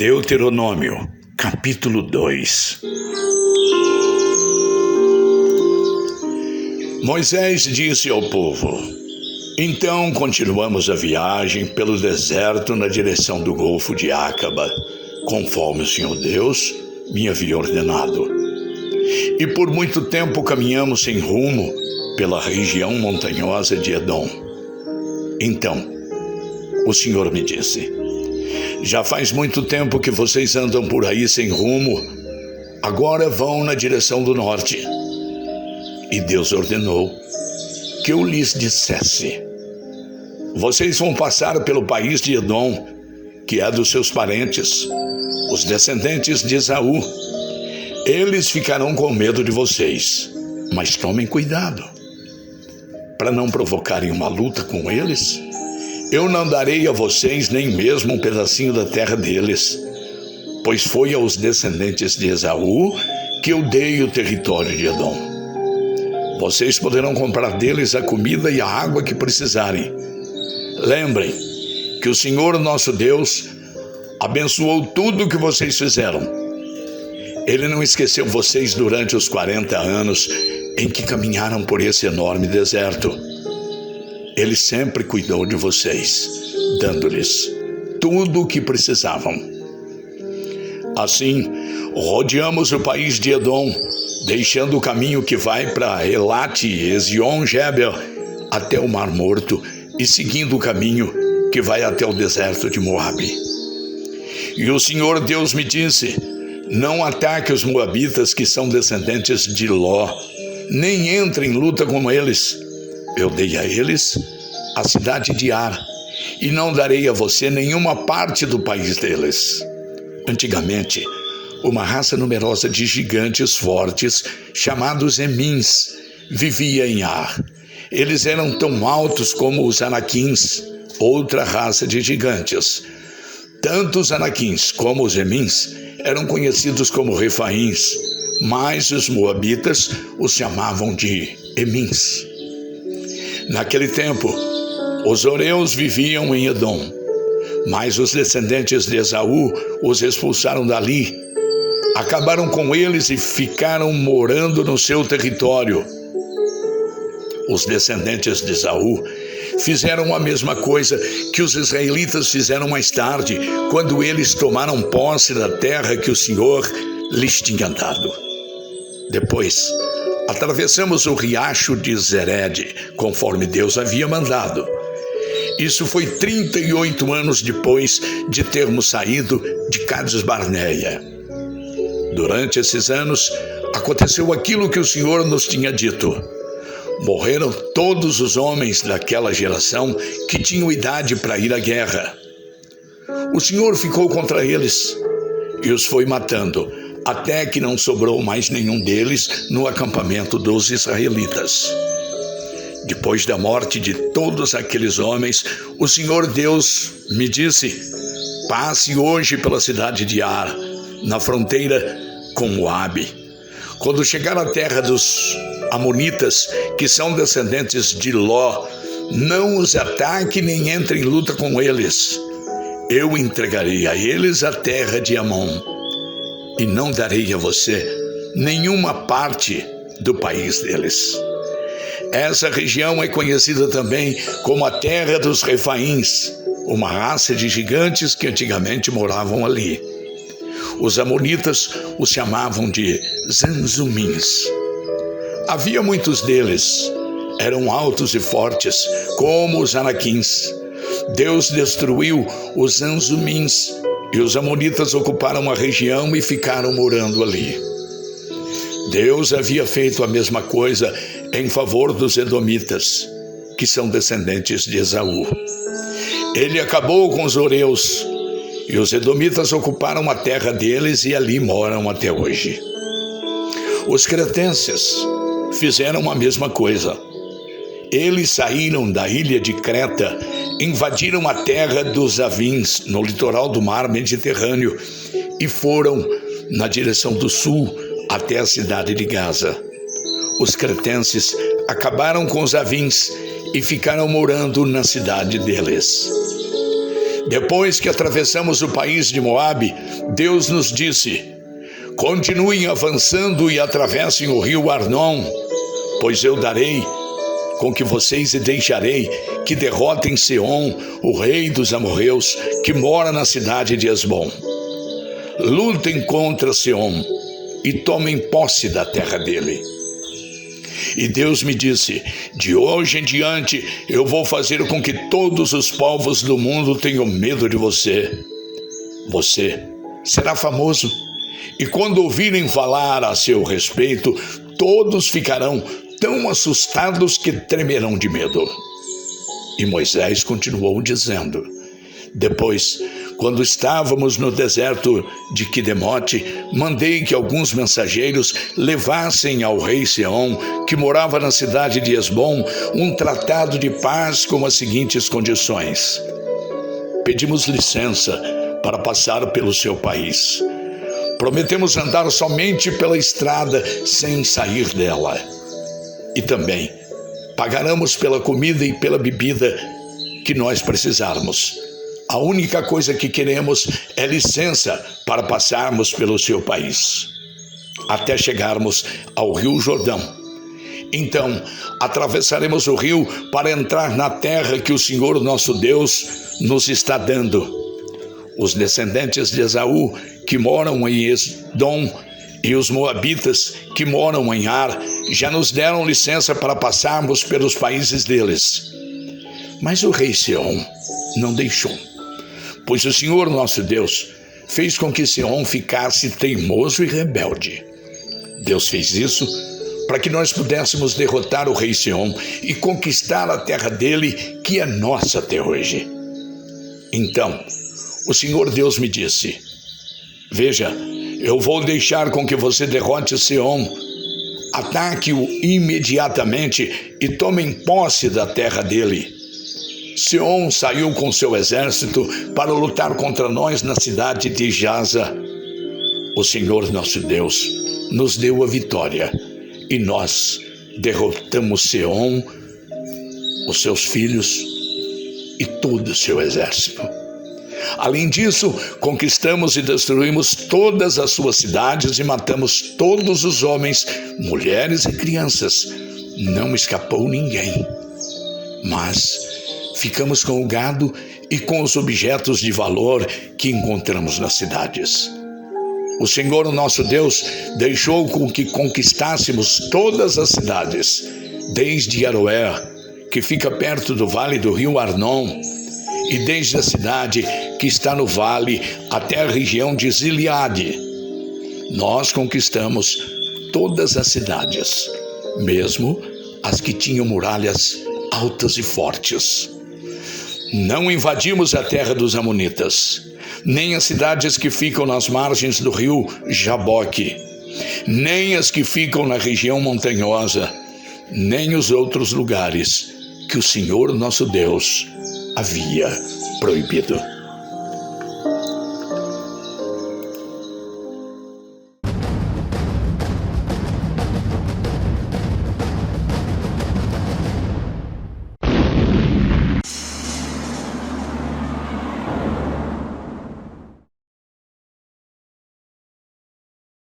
Deuteronômio, capítulo 2. Moisés disse ao povo: Então continuamos a viagem pelo deserto na direção do Golfo de Acaba, conforme o Senhor Deus me havia ordenado. E por muito tempo caminhamos sem rumo pela região montanhosa de Edom. Então, o Senhor me disse: Já faz muito tempo que vocês andam por aí sem rumo, agora vão na direção do norte. E Deus ordenou que eu lhes dissesse: Vocês vão passar pelo país de Edom, que é dos seus parentes, os descendentes de Esaú. Eles ficarão com medo de vocês, mas tomem cuidado, para não provocarem uma luta com eles. Eu não darei a vocês nem mesmo um pedacinho da terra deles, pois foi aos descendentes de Esaú que eu dei o território de Edom. Vocês poderão comprar deles a comida e a água que precisarem. Lembrem que o Senhor nosso Deus abençoou tudo o que vocês fizeram. Ele não esqueceu vocês durante os 40 anos em que caminharam por esse enorme deserto. Ele sempre cuidou de vocês, dando-lhes tudo o que precisavam. Assim, rodeamos o país de Edom, deixando o caminho que vai para Elat e Ezion-Geber até o Mar Morto e seguindo o caminho que vai até o deserto de Moabe. E o Senhor Deus me disse: Não ataque os moabitas que são descendentes de Ló, nem entre em luta com eles. Eu dei a eles a cidade de Ar, e não darei a você nenhuma parte do país deles. Antigamente, uma raça numerosa de gigantes fortes, chamados Emins, vivia em Ar. Eles eram tão altos como os Anaquins, outra raça de gigantes. Tanto os Anaquins como os Emins eram conhecidos como Refaíns, mas os moabitas os chamavam de Emins. Naquele tempo, os horeus viviam em Edom, mas os descendentes de Esaú os expulsaram dali. Acabaram com eles e ficaram morando no seu território. Os descendentes de Esaú fizeram a mesma coisa que os israelitas fizeram mais tarde, quando eles tomaram posse da terra que o Senhor lhes tinha dado. Depois, atravessamos o riacho de Zered, conforme Deus havia mandado. Isso foi 38 anos depois de termos saído de Cades Barneia. Durante esses anos, aconteceu aquilo que o Senhor nos tinha dito. Morreram todos os homens daquela geração que tinham idade para ir à guerra. O Senhor ficou contra eles e os foi matando, até que não sobrou mais nenhum deles no acampamento dos israelitas. Depois da morte de todos aqueles homens, o Senhor Deus me disse: Passe hoje pela cidade de Ar, na fronteira com Moabe. Quando chegar à terra dos Amonitas, que são descendentes de Ló, não os ataque nem entre em luta com eles. Eu entregarei a eles a terra de Amon, e não darei a você nenhuma parte do país deles. Essa região é conhecida também como a terra dos Refaíns, uma raça de gigantes que antigamente moravam ali. Os amonitas os chamavam de Zanzumins. Havia muitos deles, eram altos e fortes, como os Anaquins. Deus destruiu os Zanzumins e os amonitas ocuparam a região e ficaram morando ali. Deus havia feito a mesma coisa em favor dos edomitas, que são descendentes de Esaú. Ele acabou com os horeus, e os edomitas ocuparam a terra deles e ali moram até hoje. Os cretenses fizeram a mesma coisa. Eles saíram da ilha de Creta, invadiram a terra dos Avins, no litoral do mar Mediterrâneo, e foram na direção do sul até a cidade de Gaza. Os cretenses acabaram com os Avins e ficaram morando na cidade deles. Depois que atravessamos o país de Moabe, Deus nos disse: continuem avançando e atravessem o rio Arnon, pois eu darei com que vocês e deixarei que derrotem Seom, o rei dos amorreus, que mora na cidade de Hesbom. Lutem contra Seom e tomem posse da terra dele. E Deus me disse: de hoje em diante eu vou fazer com que todos os povos do mundo tenham medo de você. Você será famoso, e quando ouvirem falar a seu respeito, todos ficarão tão assustados que tremerão de medo. E Moisés continuou dizendo: depois, quando estávamos no deserto de Quidemote, mandei que alguns mensageiros levassem ao rei Seom, que morava na cidade de Hesbom, um tratado de paz com as seguintes condições: pedimos licença para passar pelo seu país. Prometemos andar somente pela estrada sem sair dela. E também pagaremos pela comida e pela bebida que nós precisarmos. A única coisa que queremos é licença para passarmos pelo seu país, até chegarmos ao Rio Jordão. Então, atravessaremos o rio para entrar na terra que o Senhor nosso Deus nos está dando. Os descendentes de Esaú, que moram em Edom, e os moabitas, que moram em Ar, já nos deram licença para passarmos pelos países deles. Mas o rei Seom não deixou, pois o Senhor nosso Deus fez com que Seom ficasse teimoso e rebelde. Deus fez isso para que nós pudéssemos derrotar o rei Seom e conquistar a terra dele, que é nossa até hoje. Então, o Senhor Deus me disse: veja, eu vou deixar com que você derrote Seom, ataque-o imediatamente e tomem posse da terra dele. Seom saiu com seu exército para lutar contra nós na cidade de Jaza. O Senhor nosso Deus nos deu a vitória e nós derrotamos Seom, os seus filhos e todo o seu exército. Além disso, conquistamos e destruímos todas as suas cidades e matamos todos os homens, mulheres e crianças. Não escapou ninguém. Mas ficamos com o gado e com os objetos de valor que encontramos nas cidades. O Senhor, nosso Deus, deixou com que conquistássemos todas as cidades, desde Aroer, que fica perto do vale do rio Arnon, e desde a cidade que está no vale até a região de Gileade. Nós conquistamos todas as cidades, mesmo as que tinham muralhas altas e fortes. Não invadimos a terra dos amonitas, nem as cidades que ficam nas margens do rio Jaboque, nem as que ficam na região montanhosa, nem os outros lugares que o Senhor nosso Deus havia proibido.